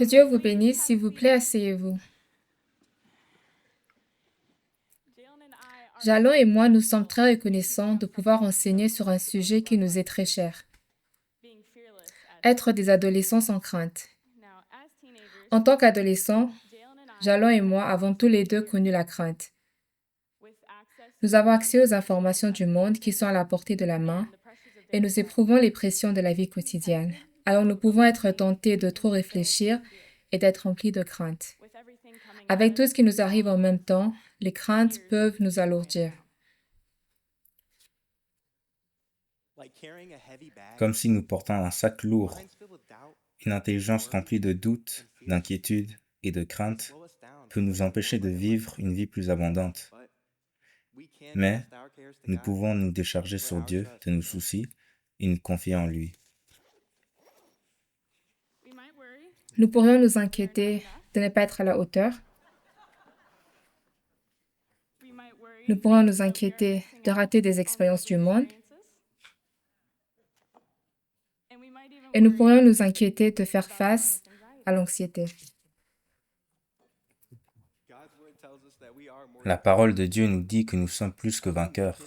Que Dieu vous bénisse, s'il vous plaît, asseyez-vous. Jalon et moi, nous sommes très reconnaissants de pouvoir enseigner sur un sujet qui nous est très cher, être des adolescents sans crainte. En tant qu'adolescents, Jalon et moi avons tous les deux connu la crainte. Nous avons accès aux informations du monde qui sont à la portée de la main et nous éprouvons les pressions de la vie quotidienne. Alors nous pouvons être tentés de trop réfléchir et d'être remplis de crainte. Avec tout ce qui nous arrive en même temps, les craintes peuvent nous alourdir. Comme si nous portons un sac lourd, une intelligence remplie de doutes, d'inquiétudes et de craintes peut nous empêcher de vivre une vie plus abondante. Mais nous pouvons nous décharger sur Dieu de nos soucis et nous confier en lui. Nous pourrions nous inquiéter de ne pas être à la hauteur. Nous pourrions nous inquiéter de rater des expériences du monde. Et nous pourrions nous inquiéter de faire face à l'anxiété. La parole de Dieu nous dit que nous sommes plus que vainqueurs.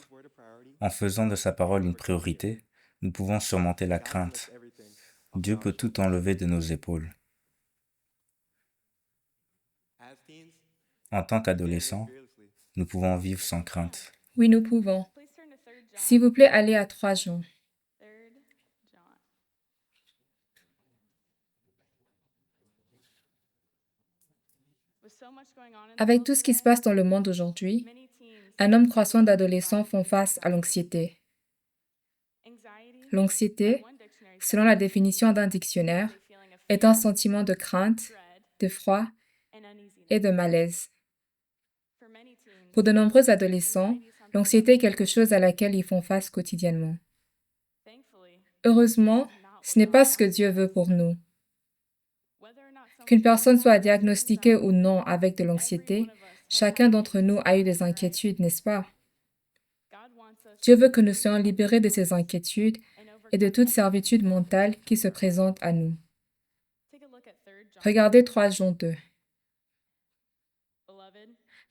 En faisant de sa parole une priorité, nous pouvons surmonter la crainte. Dieu peut tout enlever de nos épaules. En tant qu'adolescents, nous pouvons vivre sans crainte. Oui, nous pouvons. S'il vous plaît, allez à 3 Jean. Avec tout ce qui se passe dans le monde aujourd'hui, un nombre croissant d'adolescents font face à l'anxiété. L'anxiété, selon la définition d'un dictionnaire, est un sentiment de crainte, de froid et de malaise. Pour de nombreux adolescents, l'anxiété est quelque chose à laquelle ils font face quotidiennement. Heureusement, ce n'est pas ce que Dieu veut pour nous. Qu'une personne soit diagnostiquée ou non avec de l'anxiété, chacun d'entre nous a eu des inquiétudes, n'est-ce pas? Dieu veut que nous soyons libérés de ces inquiétudes et de toute servitude mentale qui se présente à nous. Regardez 3 Jean 2.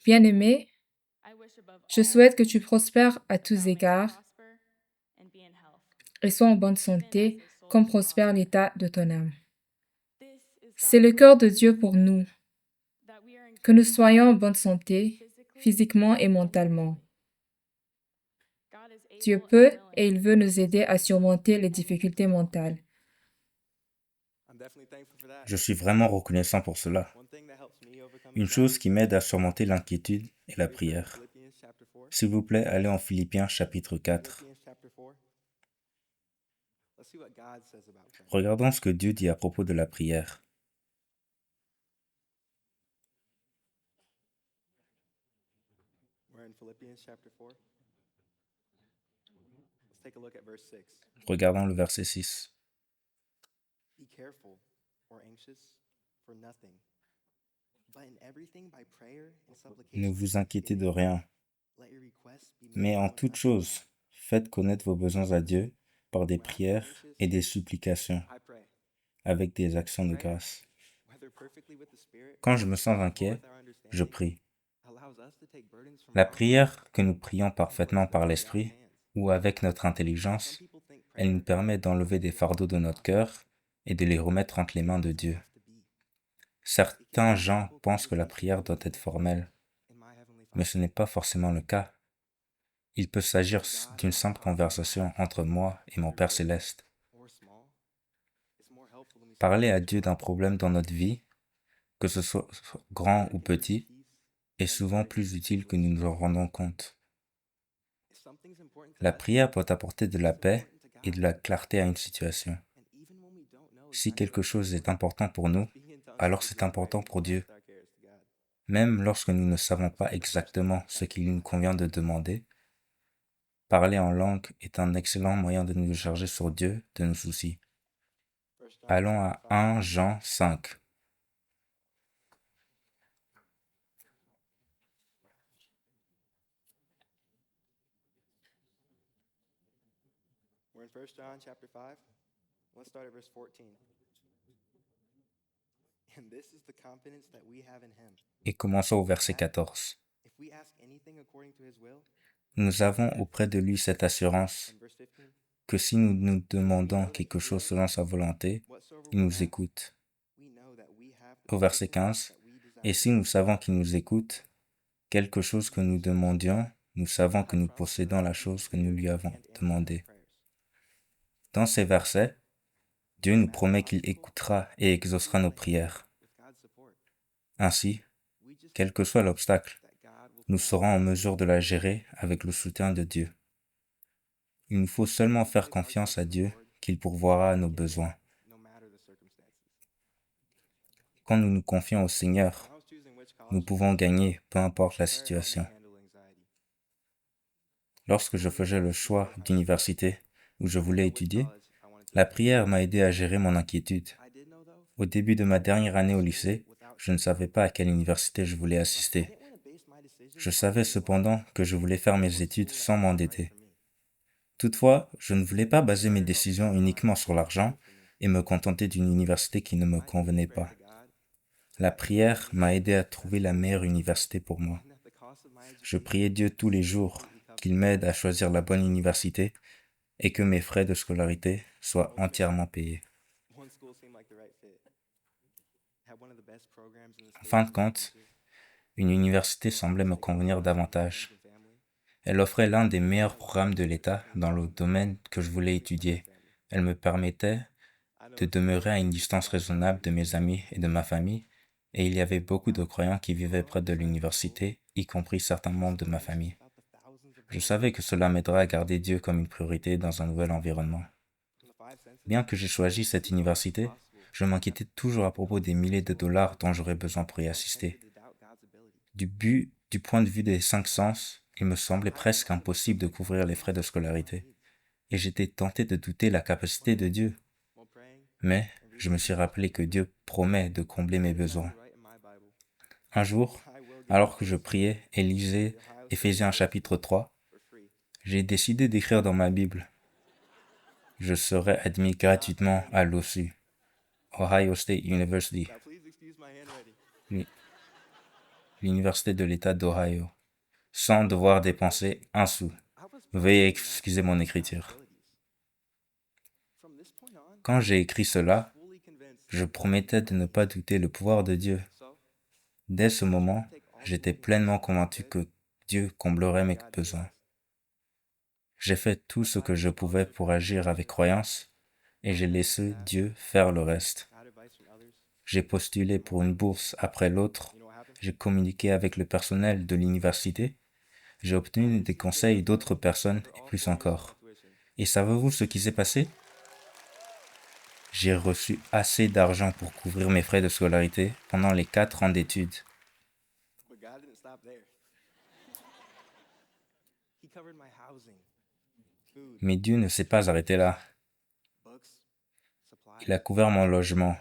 Bien-aimé, je souhaite que tu prospères à tous égards et sois en bonne santé, comme prospère l'état de ton âme. C'est le cœur de Dieu pour nous, que nous soyons en bonne santé, physiquement et mentalement. Dieu peut et il veut nous aider à surmonter les difficultés mentales. Je suis vraiment reconnaissant pour cela. Une chose qui m'aide à surmonter l'inquiétude est la prière. S'il vous plaît, allez en Philippiens chapitre 4. Regardons ce que Dieu dit à propos de la prière. Regardons le verset 6. Ne vous inquiétez de rien, mais en toute chose, faites connaître vos besoins à Dieu par des prières et des supplications, avec des actions de grâce. Quand je me sens inquiet, je prie. La prière que nous prions parfaitement par l'esprit ou avec notre intelligence, elle nous permet d'enlever des fardeaux de notre cœur et de les remettre entre les mains de Dieu. Certains gens pensent que la prière doit être formelle, mais ce n'est pas forcément le cas. Il peut s'agir d'une simple conversation entre moi et mon Père céleste. Parler à Dieu d'un problème dans notre vie, que ce soit grand ou petit, est souvent plus utile que nous nous en rendons compte. La prière peut apporter de la paix et de la clarté à une situation. Si quelque chose est important pour nous, alors c'est important pour Dieu. Même lorsque nous ne savons pas exactement ce qu'il nous convient de demander, parler en langue est un excellent moyen de nous décharger sur Dieu de nos soucis. Allons à 1 Jean 5. Et commençons au verset 14. Nous avons auprès de lui cette assurance que si nous nous demandons quelque chose selon sa volonté, il nous écoute. Au verset 15, et si nous savons qu'il nous écoute, quelque chose que nous demandions, nous savons que nous possédons la chose que nous lui avons demandée. Dans ces versets, Dieu nous promet qu'il écoutera et exaucera nos prières. Ainsi, quel que soit l'obstacle, nous serons en mesure de la gérer avec le soutien de Dieu. Il nous faut seulement faire confiance à Dieu qu'il pourvoira à nos besoins. Quand nous nous confions au Seigneur, nous pouvons gagner, peu importe la situation. Lorsque je faisais le choix d'université où je voulais étudier, la prière m'a aidé à gérer mon inquiétude. Au début de ma dernière année au lycée, je ne savais pas à quelle université je voulais assister. Je savais cependant que je voulais faire mes études sans m'endetter. Toutefois, je ne voulais pas baser mes décisions uniquement sur l'argent et me contenter d'une université qui ne me convenait pas. La prière m'a aidé à trouver la meilleure université pour moi. Je priais Dieu tous les jours qu'il m'aide à choisir la bonne université et que mes frais de scolarité soient entièrement payés. En fin de compte, une université semblait me convenir davantage. Elle offrait l'un des meilleurs programmes de l'État dans le domaine que je voulais étudier. Elle me permettait de demeurer à une distance raisonnable de mes amis et de ma famille, et il y avait beaucoup de croyants qui vivaient près de l'université, y compris certains membres de ma famille. Je savais que cela m'aiderait à garder Dieu comme une priorité dans un nouvel environnement. Bien que j'ai choisi cette université, je m'inquiétais toujours à propos des milliers de dollars dont j'aurais besoin pour y assister. Du point de vue des 5 sens, il me semblait presque impossible de couvrir les frais de scolarité, et j'étais tenté de douter la capacité de Dieu. Mais je me suis rappelé que Dieu promet de combler mes besoins. Un jour, alors que je priais et lisais Éphésiens chapitre 3, j'ai décidé d'écrire dans ma Bible: je serai admis gratuitement à l'OSU, Ohio State University, l'université de l'État d'Ohio, sans devoir dépenser un sou. Veuillez excuser mon écriture. Quand j'ai écrit cela, je promettais de ne pas douter le pouvoir de Dieu. Dès ce moment, j'étais pleinement convaincu que Dieu comblerait mes besoins. J'ai fait tout ce que je pouvais pour agir avec croyance et j'ai laissé Dieu faire le reste. J'ai postulé pour une bourse après l'autre, j'ai communiqué avec le personnel de l'université, j'ai obtenu des conseils d'autres personnes et plus encore. Et savez-vous ce qui s'est passé? J'ai reçu assez d'argent pour couvrir mes frais de scolarité pendant les 4 ans d'études. Mais Dieu ne s'est pas arrêté là. Il a couvert mon logement,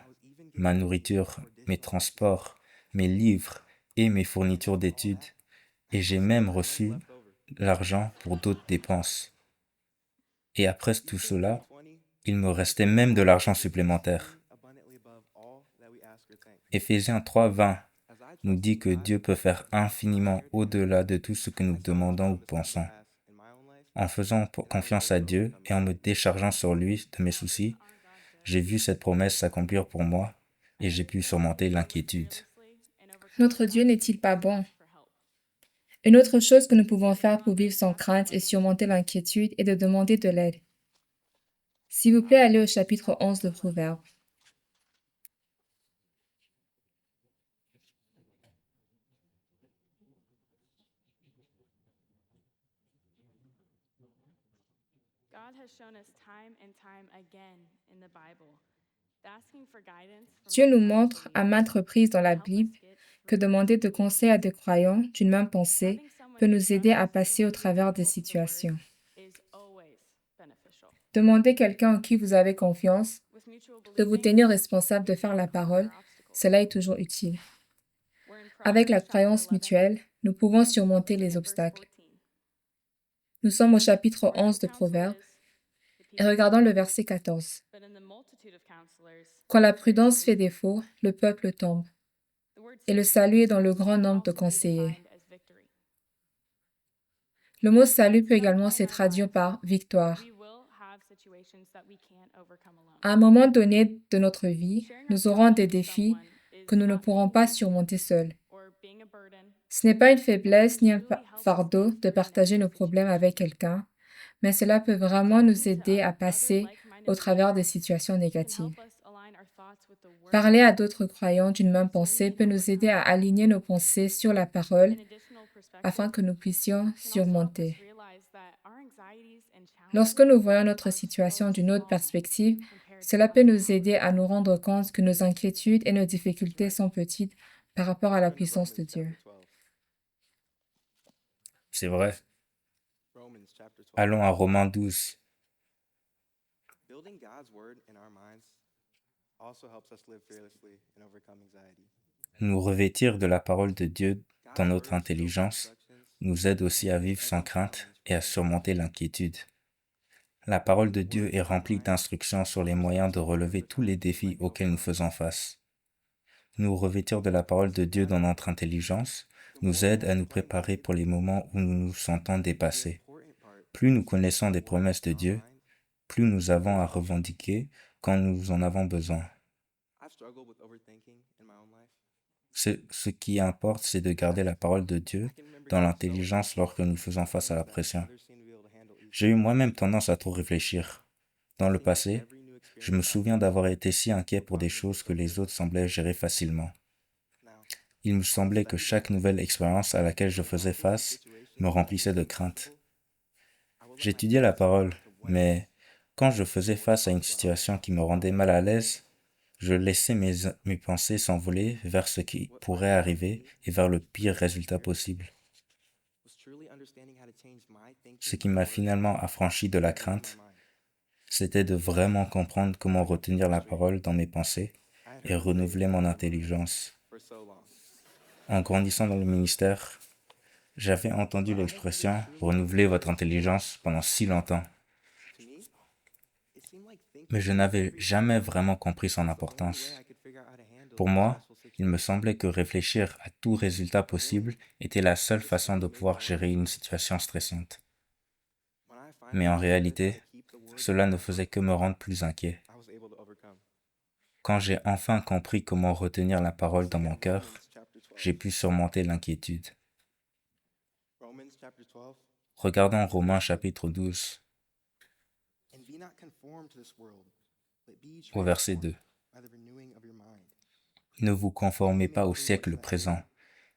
ma nourriture, mes transports, mes livres et mes fournitures d'études. Et j'ai même reçu l'argent pour d'autres dépenses. Et après tout cela, il me restait même de l'argent supplémentaire. Éphésiens 3:20 nous dit que Dieu peut faire infiniment au-delà de tout ce que nous demandons ou pensons. En faisant confiance à Dieu et en me déchargeant sur lui de mes soucis, j'ai vu cette promesse s'accomplir pour moi et j'ai pu surmonter l'inquiétude. Notre Dieu n'est-il pas bon? Une autre chose que nous pouvons faire pour vivre sans crainte et surmonter l'inquiétude est de demander de l'aide. S'il vous plaît, allez au chapitre 11 de Proverbes. Dieu nous montre à maintes reprises dans la Bible que demander de conseils à des croyants d'une même pensée peut nous aider à passer au travers des situations. Demandez quelqu'un en qui vous avez confiance de vous tenir responsable de faire la parole, cela est toujours utile. Avec la croyance mutuelle, nous pouvons surmonter les obstacles. Nous sommes au chapitre 11 de Proverbes et regardons le verset 14. Quand la prudence fait défaut, le peuple tombe, et le salut est dans le grand nombre de conseillers. Le mot salut peut également se traduire par victoire. À un moment donné de notre vie, nous aurons des défis que nous ne pourrons pas surmonter seuls. Ce n'est pas une faiblesse ni un fardeau de partager nos problèmes avec quelqu'un, mais cela peut vraiment nous aider à passer au travers des situations négatives. Parler à d'autres croyants d'une même pensée peut nous aider à aligner nos pensées sur la parole afin que nous puissions surmonter. Lorsque nous voyons notre situation d'une autre perspective, cela peut nous aider à nous rendre compte que nos inquiétudes et nos difficultés sont petites par rapport à la puissance de Dieu. C'est vrai. Allons à Romains 12. Nous revêtir de la parole de Dieu dans notre intelligence nous aide aussi à vivre sans crainte et à surmonter l'inquiétude. La parole de Dieu est remplie d'instructions sur les moyens de relever tous les défis auxquels nous faisons face. Nous revêtir de la parole de Dieu dans notre intelligence nous aide à nous préparer pour les moments où nous nous sentons dépassés. Plus nous connaissons des promesses de Dieu, plus nous avons à revendiquer quand nous en avons besoin. Ce qui importe, c'est de garder la parole de Dieu dans l'intelligence lorsque nous faisons face à la pression. J'ai eu moi-même tendance à trop réfléchir. Dans le passé, je me souviens d'avoir été si inquiet pour des choses que les autres semblaient gérer facilement. Il me semblait que chaque nouvelle expérience à laquelle je faisais face me remplissait de crainte. J'étudiais la parole, mais quand je faisais face à une situation qui me rendait mal à l'aise, je laissais mes pensées s'envoler vers ce qui pourrait arriver et vers le pire résultat possible. Ce qui m'a finalement affranchi de la crainte, c'était de vraiment comprendre comment retenir la parole dans mes pensées et renouveler mon intelligence. En grandissant dans le ministère, j'avais entendu l'expression « renouveler votre intelligence » pendant si longtemps. Mais je n'avais jamais vraiment compris son importance. Pour moi, il me semblait que réfléchir à tout résultat possible était la seule façon de pouvoir gérer une situation stressante. Mais en réalité, cela ne faisait que me rendre plus inquiet. Quand j'ai enfin compris comment retenir la parole dans mon cœur, j'ai pu surmonter l'inquiétude. Regardons Romains chapitre 12, au verset 2. Ne vous conformez pas au siècle présent,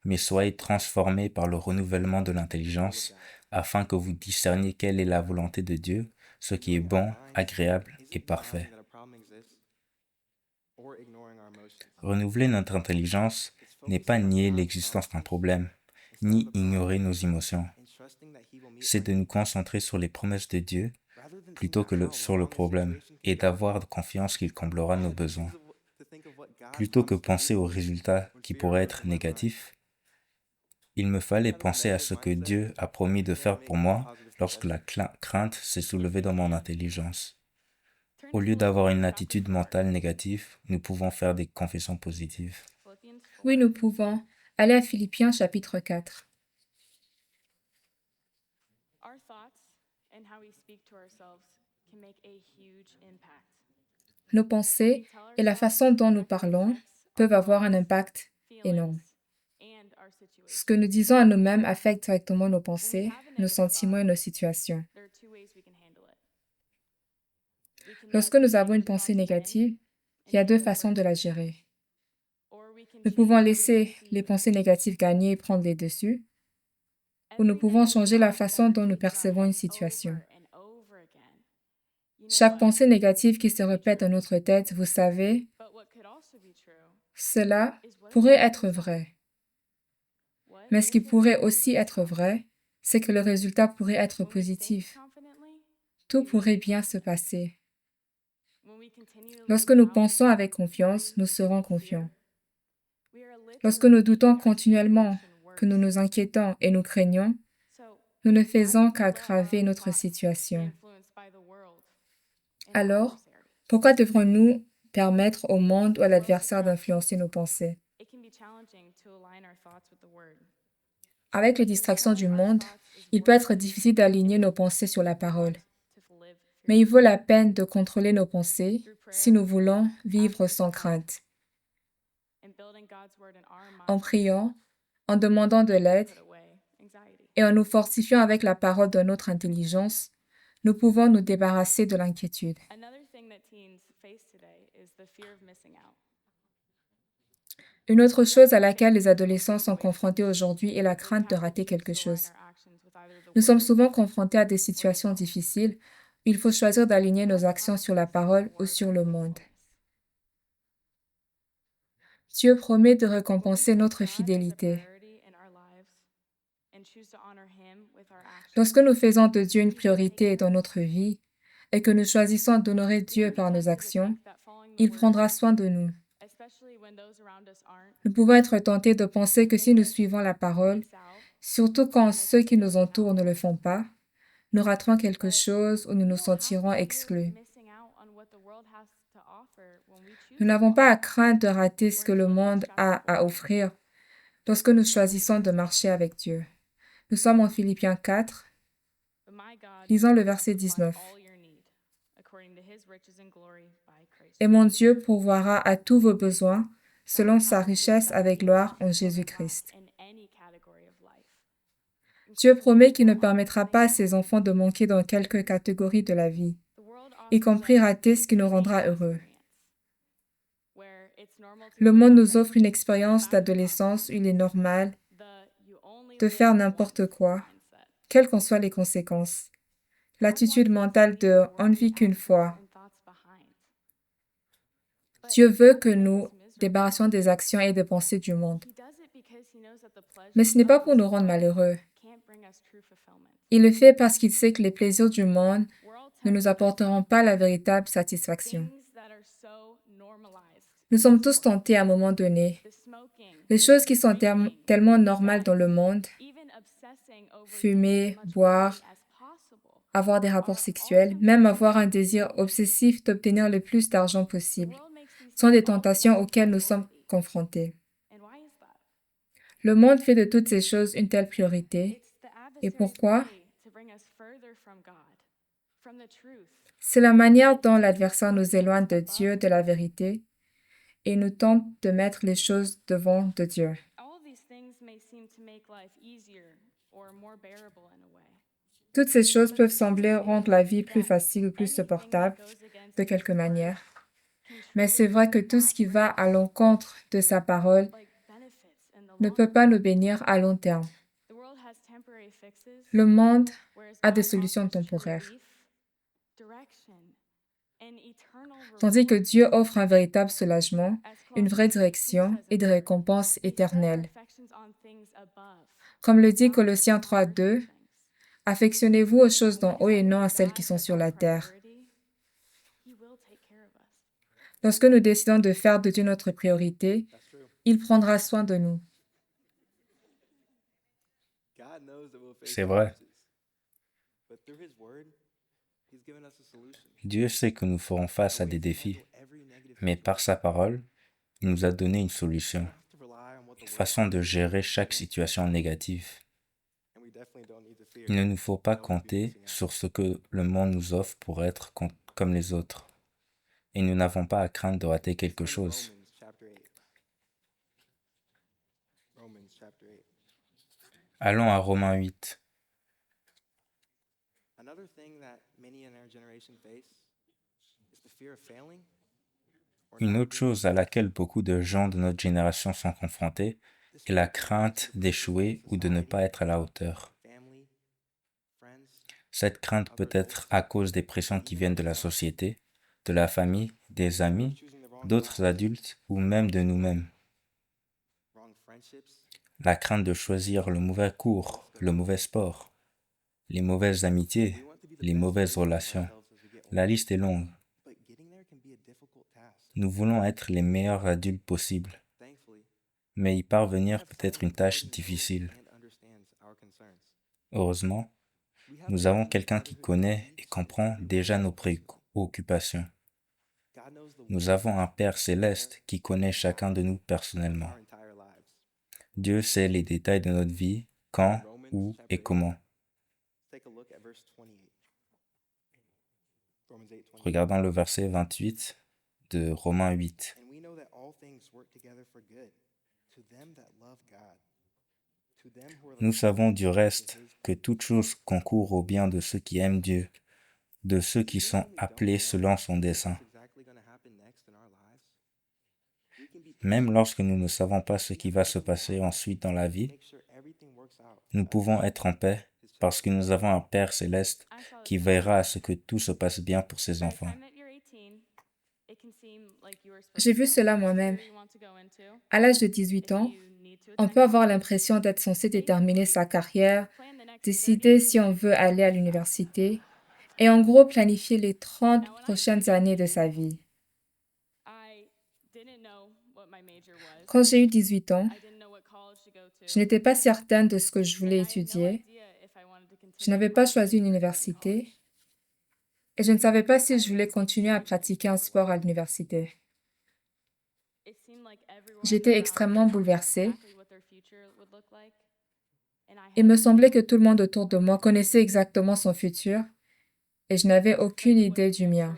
mais soyez transformés par le renouvellement de l'intelligence, afin que vous discerniez quelle est la volonté de Dieu, ce qui est bon, agréable et parfait. Renouveler notre intelligence n'est pas nier l'existence d'un problème, ni ignorer nos émotions. C'est de nous concentrer sur les promesses de Dieu plutôt que sur le problème et d'avoir confiance qu'il comblera nos besoins. Plutôt que penser aux résultats qui pourraient être négatifs, il me fallait penser à ce que Dieu a promis de faire pour moi lorsque la crainte s'est soulevée dans mon intelligence. Au lieu d'avoir une attitude mentale négative, nous pouvons faire des confessions positives. Oui, nous pouvons. Aller à Philippiens chapitre 4. Nos pensées et la façon dont nous parlons peuvent avoir un impact énorme. Ce que nous disons à nous-mêmes affecte directement nos pensées, nos sentiments et nos situations. Lorsque nous avons une pensée négative, il y a deux façons de la gérer. Nous pouvons laisser les pensées négatives gagner et prendre les dessus, ou nous pouvons changer la façon dont nous percevons une situation. Chaque pensée négative qui se répète dans notre tête, vous savez, cela pourrait être vrai. Mais ce qui pourrait aussi être vrai, c'est que le résultat pourrait être positif. Tout pourrait bien se passer. Lorsque nous pensons avec confiance, nous serons confiants. Lorsque nous doutons continuellement, que nous nous inquiétons et nous craignons, nous ne faisons qu'aggraver notre situation. Alors, Pourquoi devrons-nous permettre au monde ou à l'adversaire d'influencer nos pensées? Avec les distractions du monde, il peut être difficile d'aligner nos pensées sur la parole. Mais il vaut la peine de contrôler nos pensées si nous voulons vivre sans crainte. En priant, en demandant de l'aide et en nous fortifiant avec la parole de notre intelligence, nous pouvons nous débarrasser de l'inquiétude. Une autre chose à laquelle les adolescents sont confrontés aujourd'hui est la crainte de rater quelque chose. Nous sommes souvent confrontés à des situations difficiles où il faut choisir d'aligner nos actions sur la parole ou sur le monde. Dieu promet de récompenser notre fidélité. Lorsque nous faisons de Dieu une priorité dans notre vie et que nous choisissons d'honorer Dieu par nos actions, il prendra soin de nous. Nous pouvons être tentés de penser que si nous suivons la parole, surtout quand ceux qui nous entourent ne le font pas, nous raterons quelque chose ou nous nous sentirons exclus. Nous n'avons pas à craindre de rater ce que le monde a à offrir lorsque nous choisissons de marcher avec Dieu. Nous sommes en Philippiens 4, lisons le verset 19. Et mon Dieu pourvoira à tous vos besoins selon sa richesse avec gloire en Jésus-Christ. Dieu promet qu'il ne permettra pas à ses enfants de manquer dans quelque catégorie de la vie, y compris rater ce qui nous rendra heureux. Le monde nous offre une expérience d'adolescence où il est normal de faire n'importe quoi, quelles qu'en soient les conséquences. L'attitude mentale de « on ne vit qu'une fois ». Dieu veut que nous débarrassions des actions et des pensées du monde. Mais ce n'est pas pour nous rendre malheureux. Il le fait parce qu'il sait que les plaisirs du monde ne nous apporteront pas la véritable satisfaction. Nous sommes tous tentés à un moment donné. Les choses qui sont tellement normales dans le monde, fumer, boire, avoir des rapports sexuels, même avoir un désir obsessif d'obtenir le plus d'argent possible, sont des tentations auxquelles nous sommes confrontés. Le monde fait de toutes ces choses une telle priorité. Et pourquoi? C'est la manière dont l'adversaire nous éloigne de Dieu, de la vérité, et nous tente de mettre les choses devant de Dieu. Toutes ces choses peuvent sembler rendre la vie plus facile ou plus supportable de quelque manière. Mais c'est vrai que tout ce qui va à l'encontre de sa parole ne peut pas nous bénir à long terme. Le monde a des solutions temporaires, tandis que Dieu offre un véritable soulagement, une vraie direction et des récompenses éternelles. Comme le dit Colossiens 3:2, « Affectionnez-vous aux choses d'en haut et non à celles qui sont sur la terre. » Lorsque nous décidons de faire de Dieu notre priorité, il prendra soin de nous. C'est vrai. Dieu sait que nous ferons face à des défis, mais par sa parole, il nous a donné une solution, une façon de gérer chaque situation négative. Il ne nous faut pas compter sur ce que le monde nous offre pour être comme les autres. Et nous n'avons pas à craindre de rater quelque chose. Allons à Romains 8. Une autre chose à laquelle beaucoup de gens de notre génération sont confrontés est la crainte d'échouer ou de ne pas être à la hauteur. Cette crainte peut être à cause des pressions qui viennent de la société, de la famille, des amis, d'autres adultes ou même de nous-mêmes. La crainte de choisir le mauvais cours, le mauvais sport, les mauvaises amitiés, les mauvaises relations. La liste est longue. Nous voulons être les meilleurs adultes possibles, mais y parvenir peut être une tâche difficile. Heureusement, nous avons quelqu'un qui connaît et comprend déjà nos préoccupations. Nous avons un Père céleste qui connaît chacun de nous personnellement. Dieu sait les détails de notre vie, quand, où et comment. Regardons le verset 28 de Romains 8. Nous savons du reste que toute chose concourt au bien de ceux qui aiment Dieu, de ceux qui sont appelés selon son dessein. Même lorsque nous ne savons pas ce qui va se passer ensuite dans la vie, nous pouvons être en paix parce que nous avons un Père céleste qui veillera à ce que tout se passe bien pour ses enfants. J'ai vu cela moi-même. À l'âge de 18 ans, on peut avoir l'impression d'être censé déterminer sa carrière, décider si on veut aller à l'université et en gros planifier les 30 prochaines années de sa vie. Quand j'ai eu 18 ans, je n'étais pas certaine de ce que je voulais étudier. Je n'avais pas choisi une université et je ne savais pas si je voulais continuer à pratiquer un sport à l'université. J'étais extrêmement bouleversée. Il me semblait que tout le monde autour de moi connaissait exactement son futur et je n'avais aucune idée du mien.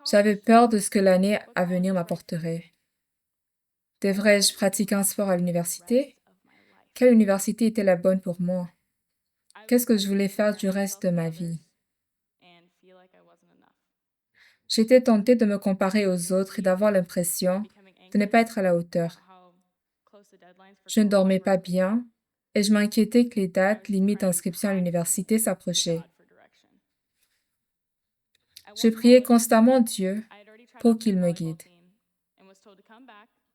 J'avais peur de ce que l'année à venir m'apporterait. Devrais-je pratiquer un sport à l'université? Quelle université était la bonne pour moi? Qu'est-ce que je voulais faire du reste de ma vie? J'étais tentée de me comparer aux autres et d'avoir l'impression de ne pas être à la hauteur. Je ne dormais pas bien et je m'inquiétais que les dates limites d'inscription à l'université s'approchaient. Je priais constamment Dieu pour qu'il me guide.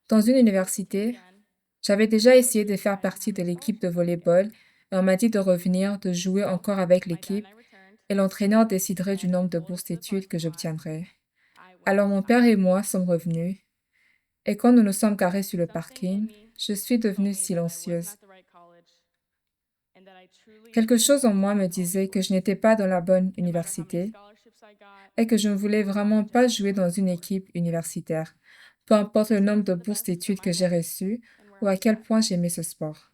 Dans une université, j'avais déjà essayé de faire partie de l'équipe de volley-ball et on m'a dit de revenir, de jouer encore avec l'équipe et l'entraîneur déciderait du nombre de bourses d'études que j'obtiendrais. Alors mon père et moi sommes revenus et quand nous nous sommes garés sur le parking, je suis devenue silencieuse. Quelque chose en moi me disait que je n'étais pas dans la bonne université et que je ne voulais vraiment pas jouer dans une équipe universitaire, peu importe le nombre de bourses d'études que j'ai reçues ou à quel point j'aimais ce sport.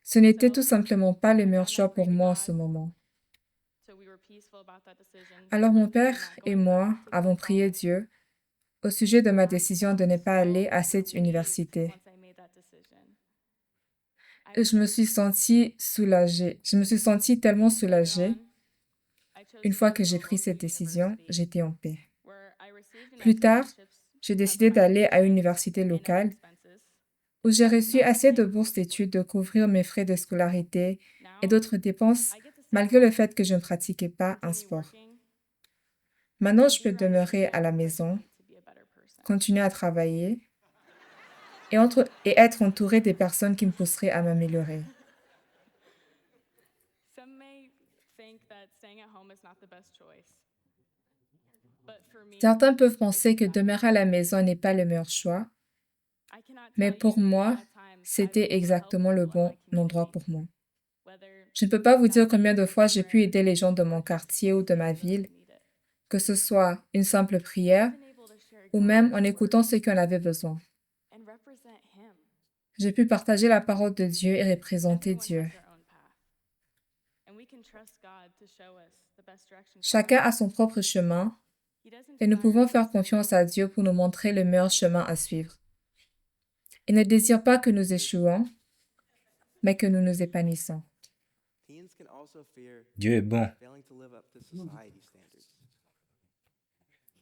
Ce n'était tout simplement pas le meilleur choix pour moi en ce moment. Alors mon père et moi avons prié Dieu au sujet de ma décision de ne pas aller à cette université. Et je me suis sentie soulagée. Je me suis sentie tellement soulagée. Une fois que j'ai pris cette décision, j'étais en paix. Plus tard, j'ai décidé d'aller à une université locale où j'ai reçu assez de bourses d'études de couvrir mes frais de scolarité et d'autres dépenses malgré le fait que je ne pratiquais pas un sport. Maintenant, je peux demeurer à la maison, continuer à travailler et être entourée des personnes qui me pousseraient à m'améliorer. Certains peuvent penser que demeurer à la maison n'est pas le meilleur choix, mais pour moi, c'était exactement le bon endroit pour moi. Je ne peux pas vous dire combien de fois j'ai pu aider les gens de mon quartier ou de ma ville, que ce soit une simple prière ou même en écoutant ceux qui en avaient besoin. J'ai pu partager la parole de Dieu et représenter Dieu. Chacun a son propre chemin et nous pouvons faire confiance à Dieu pour nous montrer le meilleur chemin à suivre. Il ne désire pas que nous échouons, mais que nous nous épanouissons. Dieu est bon.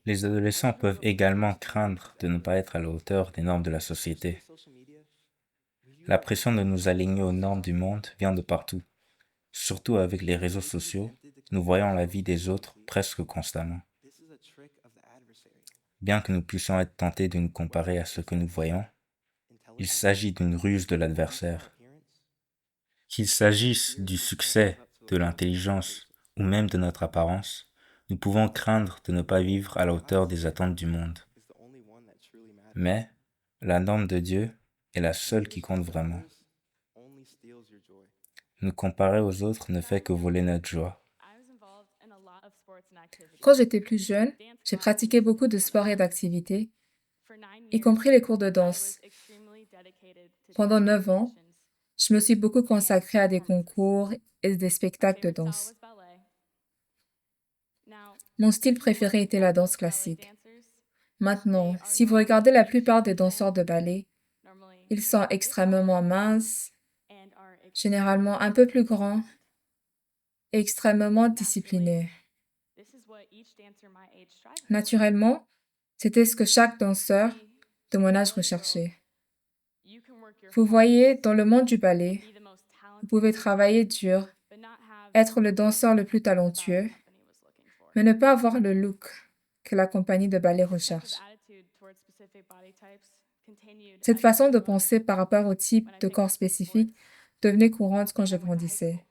Les adolescents peuvent également craindre de ne pas être à la hauteur des normes de la société. La pression de nous aligner aux normes du monde vient de partout. Surtout avec les réseaux sociaux, nous voyons la vie des autres presque constamment. Bien que nous puissions être tentés de nous comparer à ce que nous voyons, il s'agit d'une ruse de l'adversaire. Qu'il s'agisse du succès, de l'intelligence ou même de notre apparence, nous pouvons craindre de ne pas vivre à la hauteur des attentes du monde. Mais la norme de Dieu est la seule qui compte vraiment. Nous comparer aux autres ne fait que voler notre joie. Quand j'étais plus jeune, j'ai pratiqué beaucoup de sports et d'activités, y compris les cours de danse. Pendant 9 ans, je me suis beaucoup consacrée à des concours et des spectacles de danse. Mon style préféré était la danse classique. Maintenant, si vous regardez la plupart des danseurs de ballet, ils sont extrêmement minces, généralement un peu plus grands et extrêmement disciplinés. Naturellement, c'était ce que chaque danseur de mon âge recherchait. Vous voyez, dans le monde du ballet, vous pouvez travailler dur, être le danseur le plus talentueux, mais ne pas avoir le look que la compagnie de ballet recherche. Cette façon de penser par rapport au type de corps spécifique devenait courante quand je grandissais,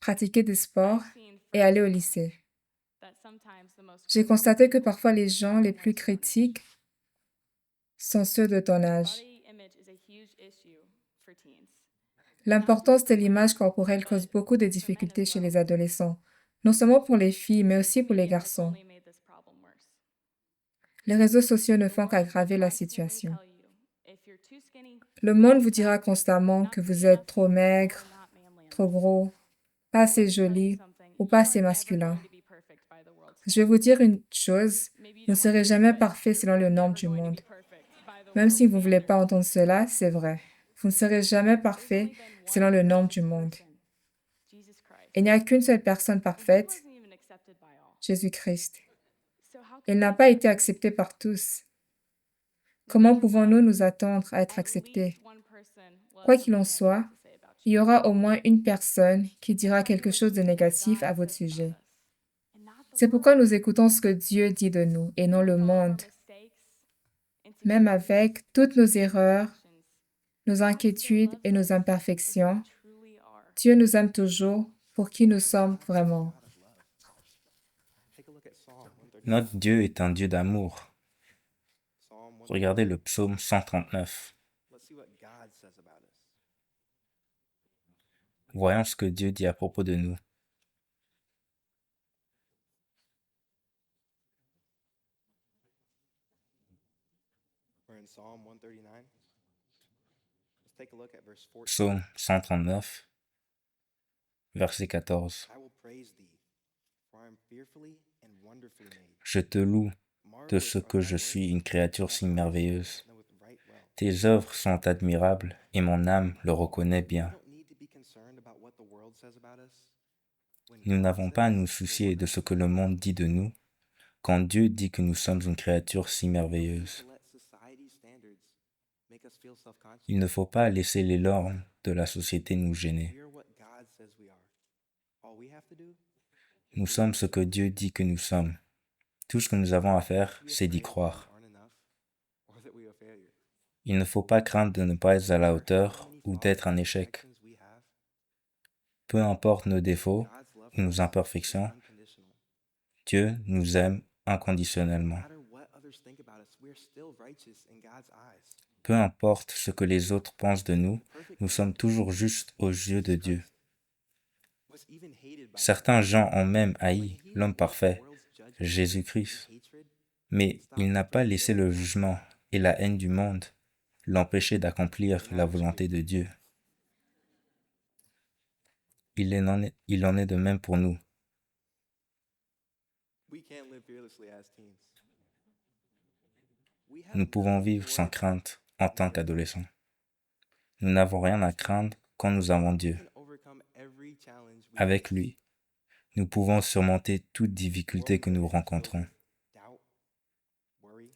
pratiquer des sports et aller au lycée. J'ai constaté que parfois les gens les plus critiques sont ceux de ton âge. L'importance de l'image corporelle cause beaucoup de difficultés chez les adolescents, non seulement pour les filles, mais aussi pour les garçons. Les réseaux sociaux ne font qu'aggraver la situation. Le monde vous dira constamment que vous êtes trop maigre, trop gros, pas assez joli ou pas assez masculin. Je vais vous dire une chose, vous ne serez jamais parfait selon les normes du monde. Même si vous ne voulez pas entendre cela, c'est vrai. Vous ne serez jamais parfait selon les normes du monde. Il n'y a qu'une seule personne parfaite, Jésus-Christ. Il n'a pas été accepté par tous. Comment pouvons-nous nous attendre à être acceptés? Quoi qu'il en soit, il y aura au moins une personne qui dira quelque chose de négatif à votre sujet. C'est pourquoi nous écoutons ce que Dieu dit de nous et non le monde. Même avec toutes nos erreurs, nos inquiétudes et nos imperfections, Dieu nous aime toujours pour qui nous sommes vraiment. Notre Dieu est un Dieu d'amour. Regardez le psaume 139. Voyons ce que Dieu dit à propos de nous. Psaume 139, verset 14. Je te loue de ce que je suis une créature si merveilleuse. Tes œuvres sont admirables et mon âme le reconnaît bien. Nous n'avons pas à nous soucier de ce que le monde dit de nous quand Dieu dit que nous sommes une créature si merveilleuse. Il ne faut pas laisser les normes de la société nous gêner. Nous sommes ce que Dieu dit que nous sommes. Tout ce que nous avons à faire, c'est d'y croire. Il ne faut pas craindre de ne pas être à la hauteur ou d'être un échec. Peu importe nos défauts ou nos imperfections, Dieu nous aime inconditionnellement. Peu importe ce que les autres pensent de nous, nous sommes toujours justes aux yeux de Dieu. Certains gens ont même haï l'homme parfait, Jésus-Christ, mais il n'a pas laissé le jugement et la haine du monde l'empêcher d'accomplir la volonté de Dieu. Il en est de même pour nous. Nous pouvons vivre sans crainte en tant qu'adolescents. Nous n'avons rien à craindre quand nous avons Dieu. Avec lui, nous pouvons surmonter toute difficulté que nous rencontrons.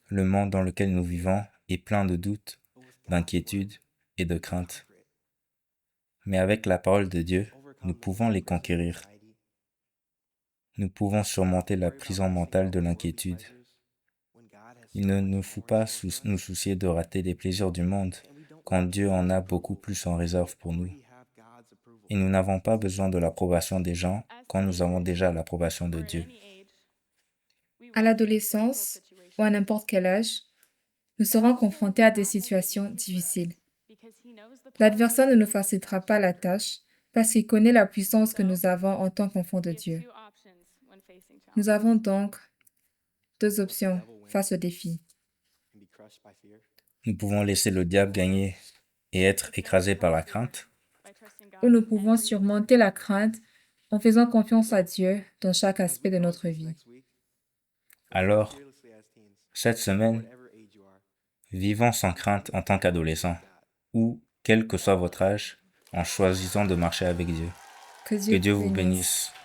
Le monde dans lequel nous vivons est plein de doutes, d'inquiétudes et de craintes. Mais avec la parole de Dieu, nous pouvons les conquérir. Nous pouvons surmonter la prison mentale de l'inquiétude. Il ne nous faut pas nous soucier de rater les plaisirs du monde quand Dieu en a beaucoup plus en réserve pour nous. Et nous n'avons pas besoin de l'approbation des gens quand nous avons déjà l'approbation de Dieu. À l'adolescence ou à n'importe quel âge, nous serons confrontés à des situations difficiles. L'adversaire ne nous facilitera pas la tâche parce qu'il connaît la puissance que nous avons en tant qu'enfants de Dieu. Nous avons donc deux options face au défi. Nous pouvons laisser le diable gagner et être écrasés par la crainte, Ou nous pouvons surmonter la crainte en faisant confiance à Dieu dans chaque aspect de notre vie. alors, cette semaine, vivons sans crainte en tant qu'adolescents, ou, quel que soit votre âge, en choisissant de marcher avec Dieu. Que Que Dieu Dieu vous vous bénisse. bénisse.